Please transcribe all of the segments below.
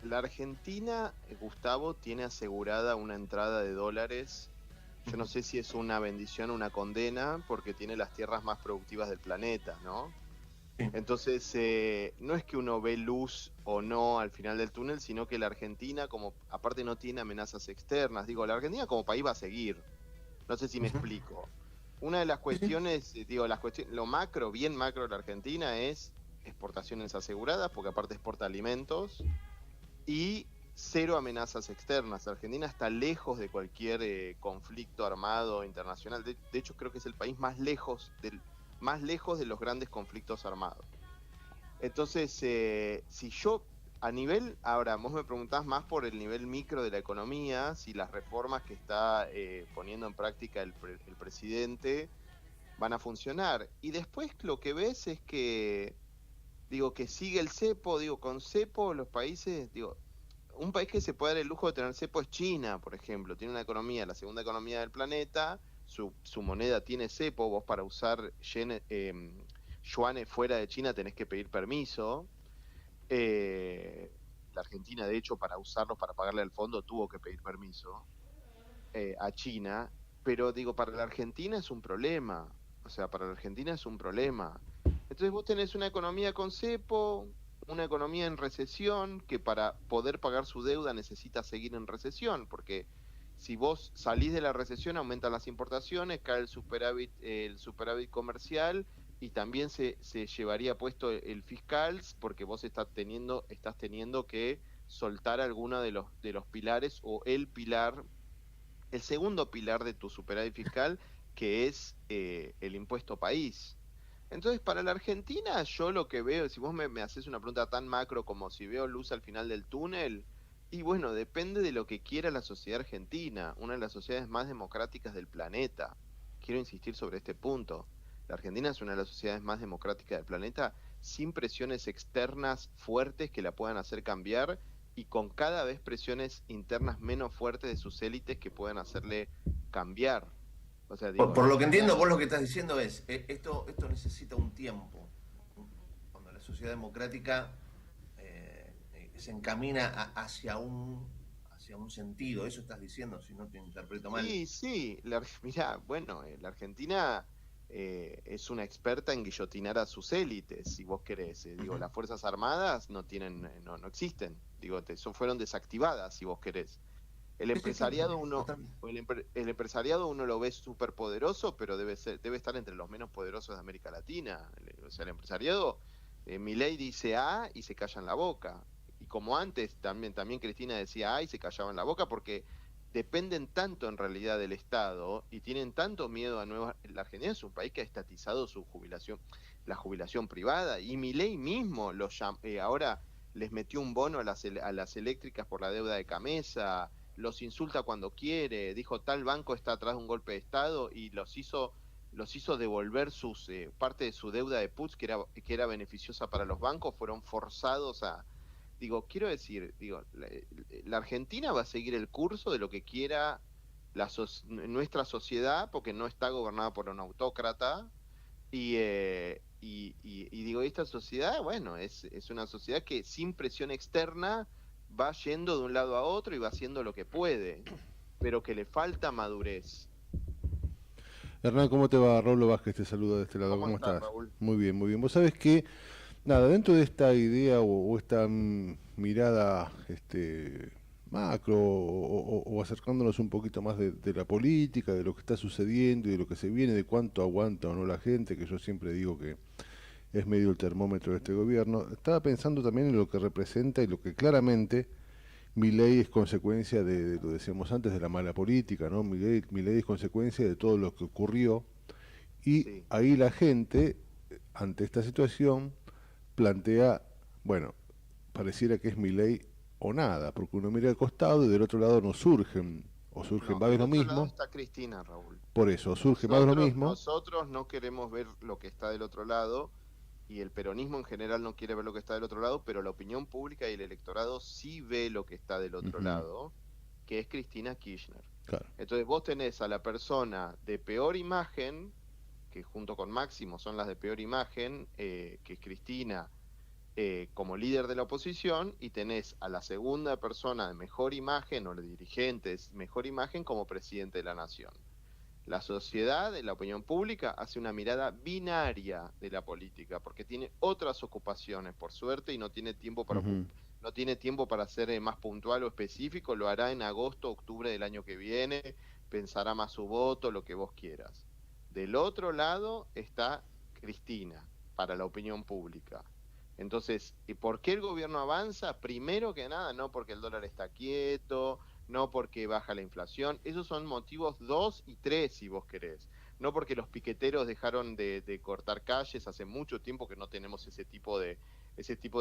La Argentina, Gustavo, tiene asegurada una entrada de dólares. Yo no Ujú. sé si es una bendición o una condena, porque tiene las tierras más productivas del planeta, ¿no? Sí. Entonces, no es que uno ve luz o no al final del túnel, sino que la Argentina, como aparte no tiene amenazas externas, digo, la Argentina como país va a seguir. No sé si me Ujú. explico. Una de las Sí, sí. cuestiones, digo, lo macro, bien macro de la Argentina es exportaciones aseguradas, porque aparte exporta alimentos y cero amenazas externas. Argentina está lejos de cualquier conflicto armado internacional. De hecho, creo que es el país más lejos de los grandes conflictos armados. Entonces, si yo a nivel, ahora vos me preguntás más por el nivel micro de la economía, si las reformas que está poniendo en práctica el presidente van a funcionar. Y después lo que ves es que, digo, que sigue el cepo, digo, con cepo los países, digo, un país que se puede dar el lujo de tener cepo es China, por ejemplo. Tiene una economía, la segunda economía del planeta, su moneda tiene cepo, vos para usar yuanes fuera de China tenés que pedir permiso. La Argentina, de hecho, para usarlos, para pagarle al fondo, tuvo que pedir permiso a China, pero digo, para la Argentina es un problema, o sea, para la Argentina es un problema. Entonces vos tenés una economía con cepo, una economía en recesión, que para poder pagar su deuda necesita seguir en recesión, porque si vos salís de la recesión aumentan las importaciones, cae el superávit comercial y también se llevaría puesto el fiscal porque vos estás teniendo que soltar alguno de los pilares o el pilar, el segundo pilar de tu superávit fiscal, que es el impuesto país. Entonces, para la Argentina, yo lo que veo, si vos me haces una pregunta tan macro como si veo luz al final del túnel, y bueno, depende de lo que quiera la sociedad argentina, una de las sociedades más democráticas del planeta. Quiero insistir sobre este punto. La Argentina es una de las sociedades más democráticas del planeta, sin presiones externas fuertes que la puedan hacer cambiar y con cada vez presiones internas menos fuertes de sus élites que puedan hacerle cambiar. O sea, digo, Por la lo que Argentina entiendo, no. vos lo que estás diciendo es, esto necesita un tiempo. Cuando la sociedad democrática se encamina hacia un sentido, eso estás diciendo, si no te interpreto mal. Sí, sí, mirá, bueno, la Argentina es una experta en guillotinar a sus élites, si vos querés. Digo, Ujú. las Fuerzas Armadas no tienen, no existen. Digo, fueron desactivadas, si vos querés. El Sí, sí, claro, empresariado uno, totalmente. el empresariado uno lo ve súper poderoso, pero debe estar entre los menos poderosos de América Latina. O sea, el empresariado, Milei dice A y se calla en la boca. Y como antes, también Cristina decía A y se callaba en la boca porque dependen tanto en realidad del Estado y tienen tanto miedo a nuevas. La Argentina es un país que ha estatizado su jubilación, la jubilación privada, y Milei mismo ahora les metió un bono a las eléctricas por la deuda de Camesa, los insulta cuando quiere, dijo tal banco está atrás de un golpe de Estado y los hizo devolver parte de su deuda de puts que era beneficiosa para los bancos, fueron forzados a. Digo, quiero decir, digo, la Argentina va a seguir el curso de lo que quiera nuestra sociedad, porque no está gobernada por un autócrata, y digo, esta sociedad, bueno, es una sociedad que sin presión externa va yendo de un lado a otro y va haciendo lo que puede, pero que le falta madurez. Hernán, ¿cómo te va? Rolo Vázquez te saluda de este lado, ¿Cómo ¿cómo estás, estás? Raúl? Muy bien, muy bien. Vos sabés que, nada, dentro de esta idea o esta mirada macro o acercándonos un poquito más de la política, de lo que está sucediendo y de lo que se viene, de cuánto aguanta o no la gente, que yo siempre digo que es medio el termómetro de este gobierno, estaba pensando también en lo que representa y lo que claramente mi ley es consecuencia lo decíamos antes, de la mala política, ¿no? Mi ley es consecuencia de todo lo que ocurrió y Sí. ahí la gente, ante esta situación, plantea, bueno, pareciera que es mi ley o nada, porque uno mira al costado y del otro lado no surgen, o surgen No, más de del lo otro lado mismo, está Cristina, Raúl. por eso, surge más de lo mismo. Nosotros no queremos ver lo que está del otro lado y el peronismo en general no quiere ver lo que está del otro lado, pero la opinión pública y el electorado sí ve lo que está del otro Ujú, lado, que es Cristina Kirchner. claro. Entonces vos tenés a la persona de peor imagen, que junto con Máximo son las de peor imagen, que es Cristina, como líder de la oposición, y tenés a la segunda persona de mejor imagen o de dirigentes mejor imagen como presidente de la nación. La sociedad, la opinión pública, hace una mirada binaria de la política, porque tiene otras ocupaciones, por suerte, y no tiene tiempo para no tiene tiempo para ser más puntual o específico. Lo hará en agosto, octubre del año que viene, pensará más su voto, lo que vos quieras. Del otro lado está Cristina, para la opinión pública. Entonces, ¿y por qué el gobierno avanza? Primero que nada, no porque el dólar está quieto, no porque baja la inflación. Esos son motivos 2 y 3, si vos querés. No porque los piqueteros dejaron de cortar calles, hace mucho tiempo que no tenemos ese tipo de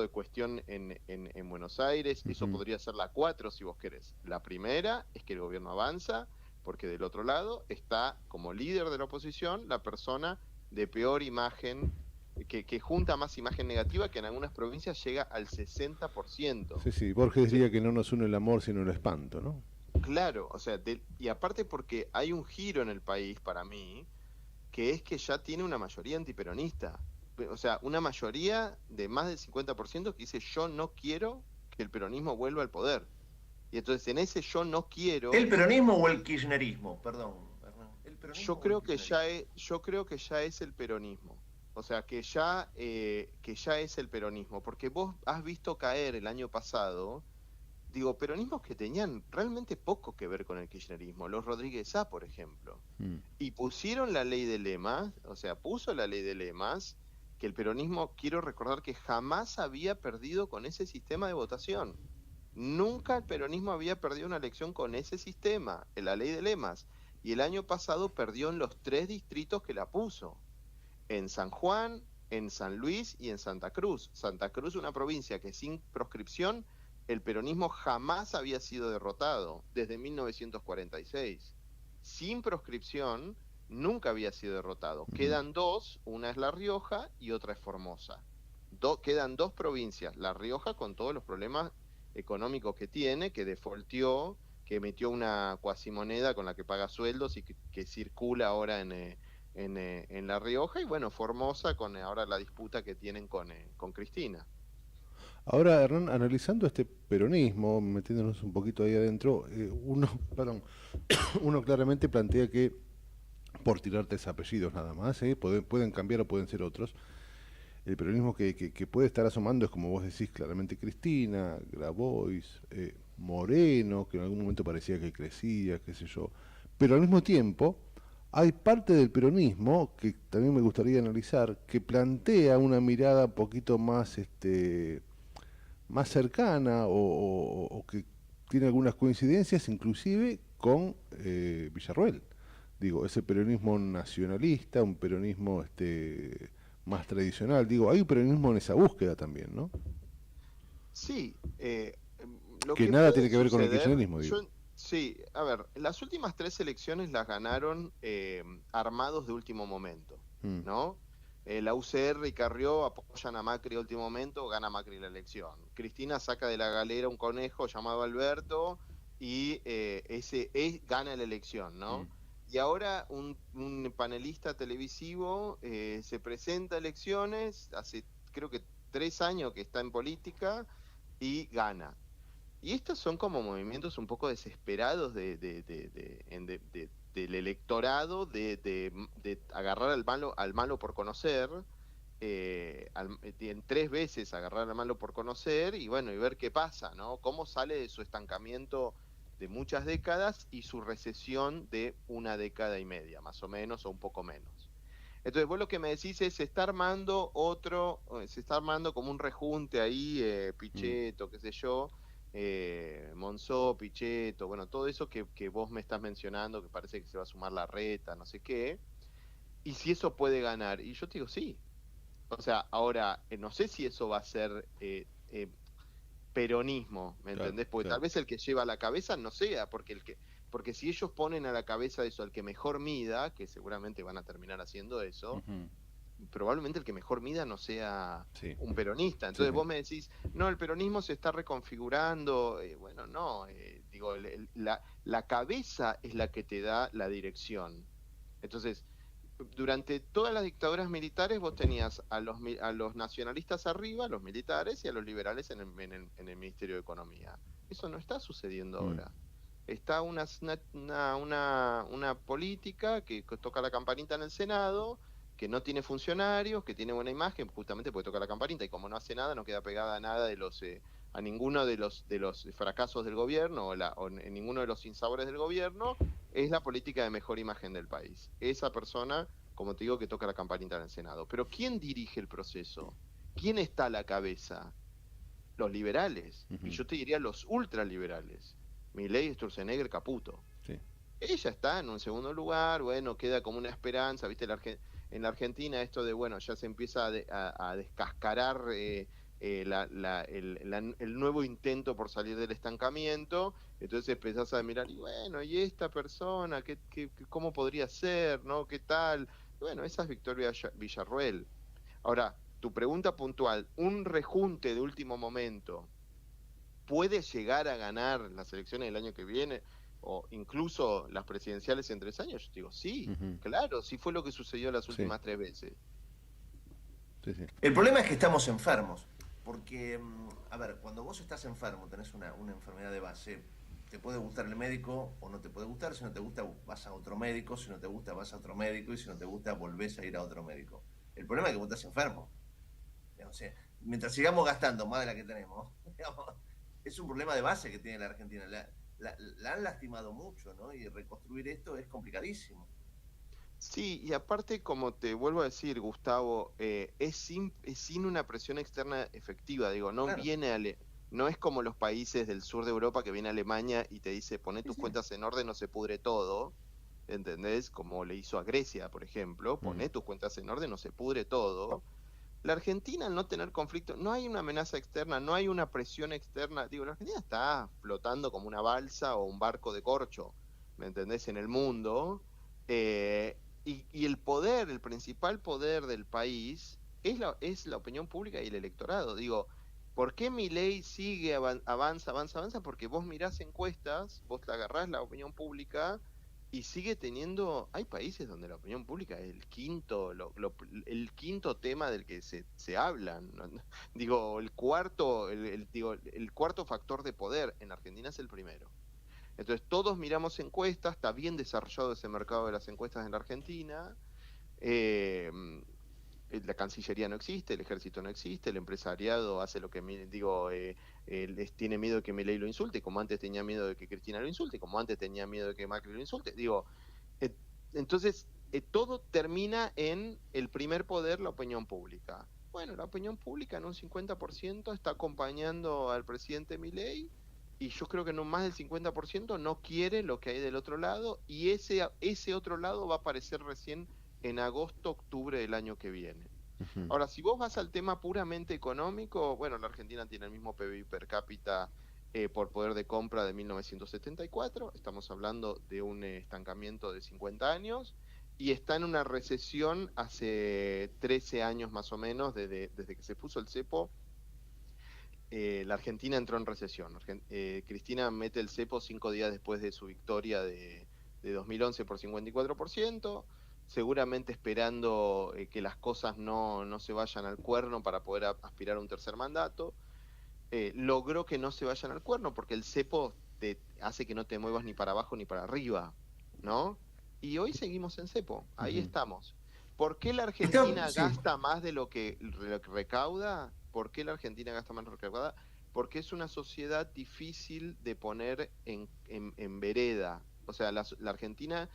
cuestión en Buenos Aires. Eso podría ser la 4, si vos querés. La primera es que el gobierno avanza, porque del otro lado está como líder de la oposición la persona de peor imagen, que junta más imagen negativa, que en algunas provincias llega al 60%. Sí, sí, Borges diría que no nos une el amor sino el espanto, ¿no? Claro, o sea, y aparte porque hay un giro en el país para mí, que es que ya tiene una mayoría antiperonista. O sea, una mayoría de más del 50% que dice: yo no quiero que el peronismo vuelva al poder. Y entonces en ese yo no quiero, ¿El peronismo o el kirchnerismo? Perdón, Hernán. ¿El peronismo yo o el creo que kirchnerismo? yo creo que ya es el peronismo. O sea, que ya es el peronismo, porque vos has visto caer el año pasado, digo, peronismos que tenían realmente poco que ver con el kirchnerismo, los Rodríguez A, por ejemplo, y pusieron la ley de lemas, o sea, puso la ley de lemas, que el peronismo, quiero recordar que jamás había perdido con ese sistema de votación. Nunca el peronismo había perdido una elección con ese sistema, en la ley de lemas, y el año pasado perdió en los 3 distritos que la puso: en San Juan, en San Luis y en Santa Cruz. Santa Cruz, una provincia que sin proscripción el peronismo jamás había sido derrotado desde 1946. Sin proscripción nunca había sido derrotado. Quedan 2, una es La Rioja y otra es Formosa. Quedan 2 provincias, La Rioja con todos los problemas económicos que tiene, que defaultió, que emitió una cuasimoneda con la que paga sueldos y que circula ahora en La Rioja, y bueno, Formosa con ahora la disputa que tienen con Cristina. Ahora, Hernán, analizando este peronismo, metiéndonos un poquito ahí adentro, perdón, uno claramente plantea que, por tirar 3 apellidos nada más, pueden cambiar o pueden ser otros, el peronismo que puede estar asomando es, como vos decís, claramente Cristina, Grabois, Moreno, que en algún momento parecía que crecía, qué sé yo, pero al mismo tiempo hay parte del peronismo que también me gustaría analizar, que plantea una mirada un poquito más, más cercana o que tiene algunas coincidencias inclusive con Villarroel. Digo, ese peronismo nacionalista, un peronismo más tradicional. Digo, hay un peronismo en esa búsqueda también, ¿no? Sí, lo Que que nada puede tiene que ver con el suceder, kirchnerismo, digo. sí, a ver, las últimas 3 elecciones las ganaron armados de último momento, Mm. ¿no? La UCR y Carrió apoyan a Macri a último momento, gana Macri la elección. Cristina saca de la galera un conejo llamado Alberto y gana la elección, ¿no? Y ahora un panelista televisivo se presenta a elecciones, hace creo que 3 años que está en política, y gana. Y estos son como movimientos un poco desesperados del electorado, de agarrar al malo por conocer, en 3 veces agarrar al malo por conocer, y bueno, y ver qué pasa, ¿no? Cómo sale de su estancamiento de muchas décadas y su recesión de 1 década y media, más o menos, o un poco menos. Entonces vos lo que me decís es: se está armando como un rejunte ahí, Pichetto, qué sé yo, Monzó, Pichetto, bueno, todo eso que vos me estás mencionando, que parece que se va a sumar Larreta, no sé qué, y si eso puede ganar. Y yo te digo, sí. O sea, ahora, no sé si eso va a ser peronismo, ¿me Claro, entendés? Porque tal claro. vez el que lleva a la cabeza no sea, porque si ellos ponen a la cabeza de eso al que mejor mida, que seguramente van a terminar haciendo eso, Ujú. probablemente el que mejor mida no sea Sí, un peronista. sí, Entonces sí. vos me decís: no, el peronismo se está reconfigurando. Bueno, no, digo, la cabeza es la que te da la dirección. Entonces, durante todas las dictaduras militares vos tenías a los nacionalistas arriba, a los militares, y a los liberales en el Ministerio de Economía. Eso no está sucediendo Mm. ahora. Está una política que toca la campanita en el Senado, que no tiene funcionarios, que tiene buena imagen, justamente porque toca la campanita, y como no hace nada, no queda pegada a nada a ninguno de los fracasos del gobierno o en ninguno de los sinsabores del gobierno. Es la política de mejor imagen del país. Esa persona, como te digo, que toca la campanita en el Senado. Pero ¿quién dirige el proceso? ¿Quién está a la cabeza? Los liberales. Y Ujú. yo te diría los ultraliberales. Milei, Sturzenegger, Caputo. Sí. Ella está en un segundo lugar, bueno, queda como una esperanza, ¿viste? En la Argentina esto de, bueno, ya se empieza a descascarar el nuevo intento por salir del estancamiento, entonces empezás a mirar, y bueno, ¿y esta persona? ¿Cómo podría ser? ¿No? ¿Qué tal? Bueno, esa es Victoria Villarruel. Ahora, tu pregunta puntual, un rejunte de último momento puede llegar a ganar las elecciones del año que viene o incluso las presidenciales en 3 años. Yo digo, sí, Ujú. claro, sí fue lo que sucedió las Sí, últimas 3 veces. sí, sí. El problema es que estamos enfermos, porque, a ver, cuando vos estás enfermo, tenés una enfermedad de base, te puede gustar el médico o no te puede gustar, si no te gusta vas a otro médico, si no te gusta vas a otro médico y si no te gusta volvés a ir a otro médico. El problema es que vos estás enfermo. O sea, mientras sigamos gastando más de la que tenemos, digamos, es un problema de base que tiene la Argentina. La han lastimado mucho, ¿no? Y reconstruir esto es complicadísimo. Sí, y aparte, como te vuelvo a decir, Gustavo, es sin una presión externa efectiva, digo, Claro, no es como los países del sur de Europa que viene Alemania y te dice, poné sí, tus sí. cuentas en orden, no se pudre todo, ¿entendés? Como le hizo a Grecia, por ejemplo, Mm. poné tus cuentas en orden, no se pudre todo. La Argentina, al no tener conflicto, no hay una amenaza externa, no hay una presión externa. Digo, la Argentina está flotando como una balsa o un barco de corcho, ¿me entendés? En el mundo. Y el poder, el principal poder del país es la opinión pública y el electorado. Digo, ¿por qué Milei sigue avanza, avanza, avanza? Porque vos mirás encuestas, vos te agarrás la opinión pública y sigue teniendo, hay países donde la opinión pública es el quinto tema del que se hablan, ¿no? Digo, el cuarto factor de poder en Argentina es el primero. Entonces todos miramos encuestas, está bien desarrollado ese mercado de las encuestas en la Argentina. eh, la Cancillería no existe, el ejército no existe, el empresariado hace lo que tiene miedo de que Milei lo insulte, como antes tenía miedo de que Cristina lo insulte, como antes tenía miedo de que Macri lo insulte. Digo, eh, entonces todo termina en el primer poder, la opinión pública. Bueno, la opinión pública en un 50% está acompañando al presidente Milei, y yo creo que no más del 50% no quiere lo que hay del otro lado, y ese otro lado va a aparecer recién en agosto, octubre del año que viene. Ujú. Ahora, si vos vas al tema puramente económico, bueno, la Argentina tiene el mismo PBI per cápita por poder de compra de 1974, estamos hablando de un estancamiento de 50 años, y está en una recesión hace 13 años más o menos, desde que se puso el cepo. La Argentina entró en recesión. Cristina mete el cepo 5 días después de su victoria de 2011 por 54%, seguramente esperando que las cosas no se vayan al cuerno para poder aspirar a un tercer mandato. Logró que no se vayan al cuerno porque el cepo te hace que no te muevas ni para abajo ni para arriba, ¿no? Y hoy seguimos en cepo, ahí Ujú. estamos. ¿Por qué la Está, Argentina sí, gasta más de lo que recauda? ¿Por qué la Argentina gasta más de lo que recauda? Porque es una sociedad difícil de poner en vereda. O sea, la Argentina,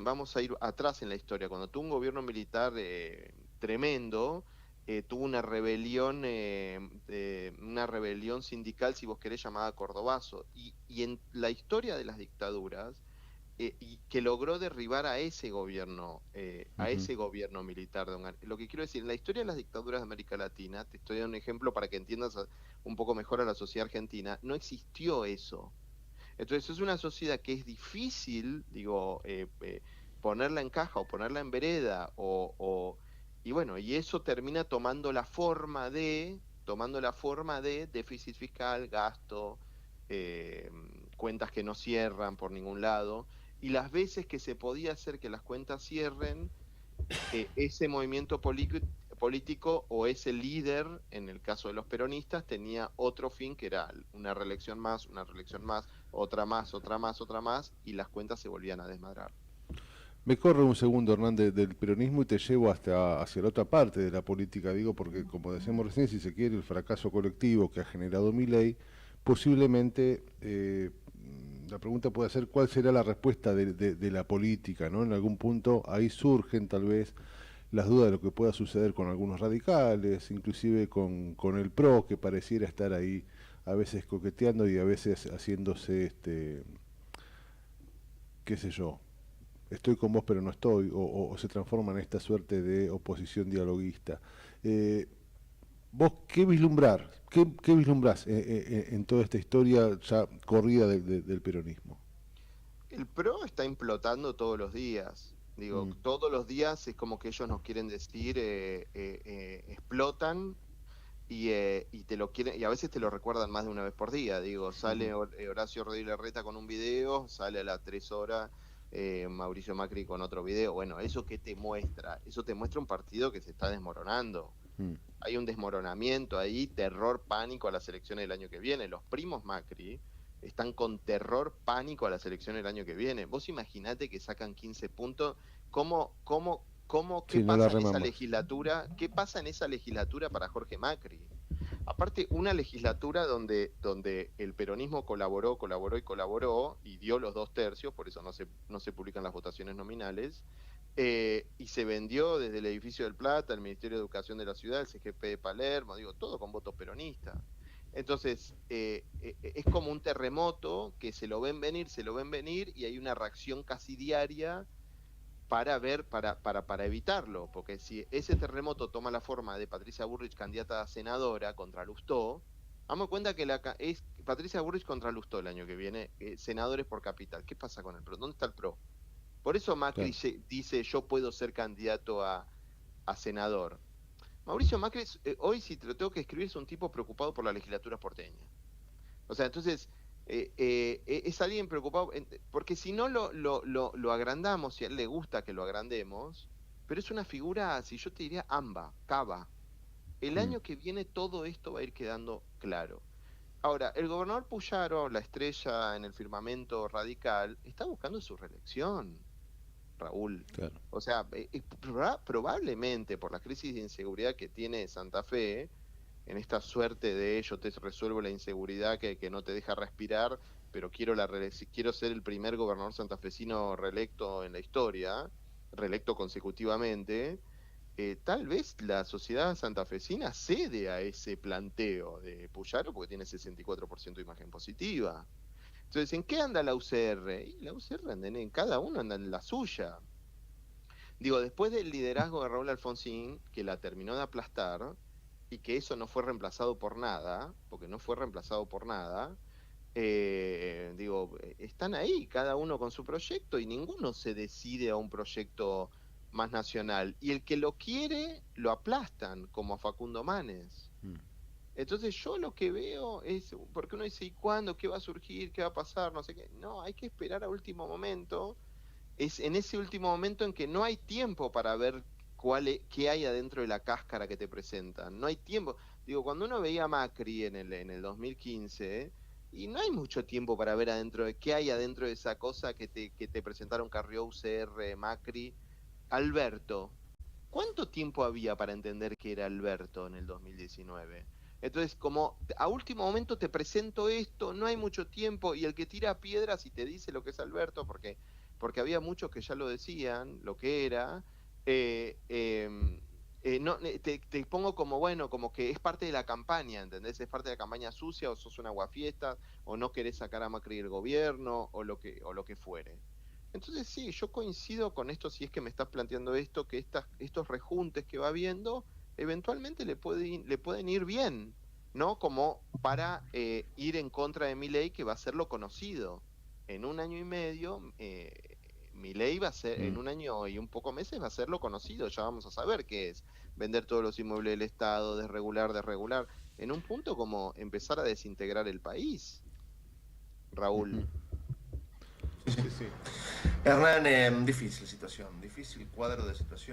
vamos a ir atrás en la historia, cuando tuvo un gobierno militar tremendo, tuvo una rebelión sindical, si vos querés, llamada Cordobazo, y en la historia de las dictaduras, y que logró derribar a Ujú. ese gobierno militar. Lo que quiero decir, en la historia de las dictaduras de América Latina, te estoy dando un ejemplo para que entiendas un poco mejor a la sociedad argentina, no existió eso. Entonces es una sociedad que es difícil, digo, ponerla en caja o ponerla en vereda, y bueno, y eso termina tomando la forma de déficit fiscal, gasto, eh, cuentas que no cierran por ningún lado, y las veces que se podía hacer que las cuentas cierren, ese movimiento político o ese líder, en el caso de los peronistas, tenía otro fin que era una reelección más, otra más, otra más, otra más, y las cuentas se volvían a desmadrar. Me corre un segundo, Hernández, del peronismo y te llevo hacia la otra parte de la política, digo, porque como decíamos recién, si se quiere, el fracaso colectivo que ha generado Milei, posiblemente la pregunta puede ser cuál será la respuesta de la política, ¿no? En algún punto ahí surgen tal vez las dudas de lo que pueda suceder con algunos radicales, inclusive con el PRO, que pareciera estar ahí a veces coqueteando y a veces haciéndose, qué sé yo, estoy con vos pero no estoy, o se transforma en esta suerte de oposición dialoguista. ¿Vos qué qué vislumbrás en toda esta historia ya corrida del peronismo? El PRO está implotando todos los días. Digo, Mm. todos los días es como que ellos nos quieren decir, explotan y te lo quieren, y a veces te lo recuerdan más de una vez por día. Digo, sale Ujú. Horacio Rodríguez Larreta con un video, sale a las 3 horas Mauricio Macri con otro video. Bueno, ¿eso qué te muestra? Eso te muestra un partido que se está desmoronando. Mm. Hay un desmoronamiento ahí, terror, pánico a las elecciones del año que viene. Los primos Macri están con terror, pánico a las elecciones del año que viene. Vos imaginate que sacan 15 puntos. ¿Qué Sí, no la pasa en esa reman más. legislatura? ¿Qué pasa en esa legislatura para Jorge Macri? Aparte, una legislatura donde el peronismo colaboró y dio los 2 tercios, por eso no se publican las votaciones nominales, y se vendió desde el edificio del Plata, el Ministerio de Educación de la ciudad, el CGP de Palermo, digo, todo con votos peronistas. Entonces, es como un terremoto que se lo ven venir y hay una reacción casi diaria para evitarlo, porque si ese terremoto toma la forma de Patricia Bullrich candidata a senadora contra Lustó, damos cuenta que es Patricia Bullrich contra Lustó el año que viene, senadores por capital. ¿Qué pasa con el PRO? ¿Dónde está el PRO? Por eso Macri Claro. dice yo puedo ser candidato a senador. Mauricio Macri hoy, si te lo tengo que escribir, es un tipo preocupado por la legislatura porteña. O sea, entonces, es alguien preocupado, porque si no lo agrandamos, si a él le gusta que lo agrandemos, pero es una figura, si yo te diría, cava. El Mm. año que viene todo esto va a ir quedando claro. Ahora, el gobernador Puyaro, la estrella en el firmamento radical, está buscando su reelección. Raúl. Claro. O sea, probablemente por la crisis de inseguridad que tiene Santa Fe, en esta suerte de yo te resuelvo la inseguridad que no te deja respirar, pero quiero ser el primer gobernador santafesino reelecto en la historia, reelecto consecutivamente, tal vez la sociedad santafesina cede a ese planteo de Puyaro porque tiene 64% de imagen positiva. Entonces, ¿en qué anda la UCR? Y la UCR anda cada uno anda en la suya. Digo, después del liderazgo de Raúl Alfonsín, que la terminó de aplastar, y que eso no fue reemplazado por nada, porque no fue reemplazado por nada, están ahí, cada uno con su proyecto, y ninguno se decide a un proyecto más nacional. Y el que lo quiere, lo aplastan, como a Facundo Manes. Mm. Entonces yo lo que veo es, porque uno dice, ¿y cuándo? ¿Qué va a surgir? ¿Qué va a pasar? No sé qué. No, hay que esperar a último momento. Es en ese último momento en que no hay tiempo para ver qué hay adentro de la cáscara que te presentan. No hay tiempo. Digo, cuando uno veía a Macri en el 2015, y no hay mucho tiempo para ver adentro de qué hay adentro de esa cosa que te presentaron Carrió, UCR, Macri, Alberto. ¿Cuánto tiempo había para entender que era Alberto en el 2019? Entonces, como a último momento te presento esto, no hay mucho tiempo, y el que tira piedras y te dice lo que es Alberto, porque había muchos que ya lo decían, lo que era, eh, eh, no, te pongo como, bueno, como que es parte de la campaña, ¿entendés? Es parte de la campaña sucia, o sos un aguafiestas, o no querés sacar a Macri del gobierno, o lo que fuere. Entonces sí, yo coincido con esto, si es que me estás planteando esto, que estos rejuntes que va habiendo, eventualmente le pueden ir bien, ¿no? Como para ir en contra de Milei, que va a ser lo conocido. En un año y medio, Milei va a ser, Mm. en un año y un poco meses, va a ser lo conocido, ya vamos a saber qué es. Vender todos los inmuebles del Estado, desregular. En un punto como empezar a desintegrar el país, Raúl. Ujú. Sí, sí. Hernán, difícil situación, difícil cuadro de situación.